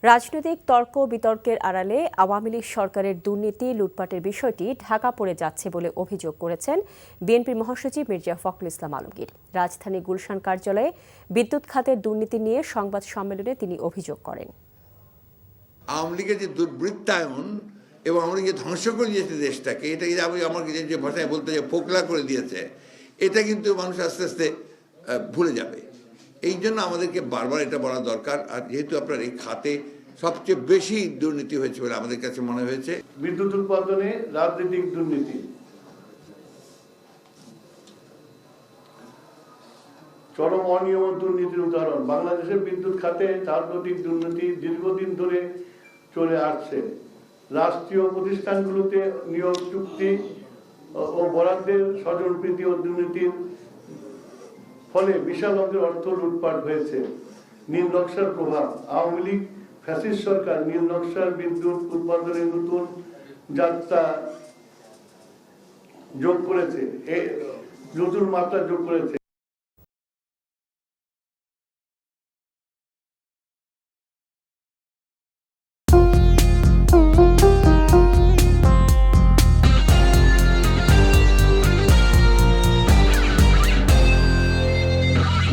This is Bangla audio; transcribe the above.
রাজনৈতিক তর্ক বিতর্কের আড়ালে আওয়ামী লীগ সরকারের দুর্নীতি লুটপাটের বিষয়টি ঢাকা পড়ে যাচ্ছে বলে অভিযোগ করেছেন বিএনপির মহাসচিব মির্জা ফখরুল ইসলাম আলমগীর। রাজধানী গুলশান কার্যালয়ে বিদ্যুৎ খাতের দুর্নীতি নিয়ে সংবাদ সম্মেলনে তিনি অভিযোগ করেন। আওয়ামী লীগের যে দুর্বৃত্তায়ন এবং আওয়ামী লীগ ধ্বংস করে দিয়েছে দেশটাকে, এটা আমাকে যে ভাষায় বলতে যে ফোকলা করে দিয়েছে, এটা কিন্তু মানুষ আস্তে আস্তে ভুলে যাবে। এই জন্য আমাদেরকে বারবার এটা বলা দরকার। আর যেহেতু আপনার এই খাতে সবচেয়ে বেশি দুর্নীতি হয়েছে বলে আমাদের কাছে মনে হয়েছে। বিদ্যুৎ উৎপাদনে রাজনৈতিক দুর্নীতি, চরম অনিয়ম দুর্নীতির উদাহরণ। বাংলাদেশের বিদ্যুৎ খাতে রাজনৈতিক দুর্নীতি দীর্ঘদিন ধরে চলে আসছে। রাষ্ট্রীয় প্রতিষ্ঠানগুলোতে নিয়োগ চুক্তি ও বরাদ্দের স্বজনপ্রীতি ও দুর্নীতির ফলে বিশাল অঙ্কের অর্থ লুটপাট হয়েছে। নীল নকশার প্রভাব। আওয়ামী লীগ ফ্যাসিস্ট সরকার নীল নকশার বিদ্যুৎ উৎপাদনে নতুন যাত্রা যোগ করেছে, নতুন মাত্রা যোগ করেছে।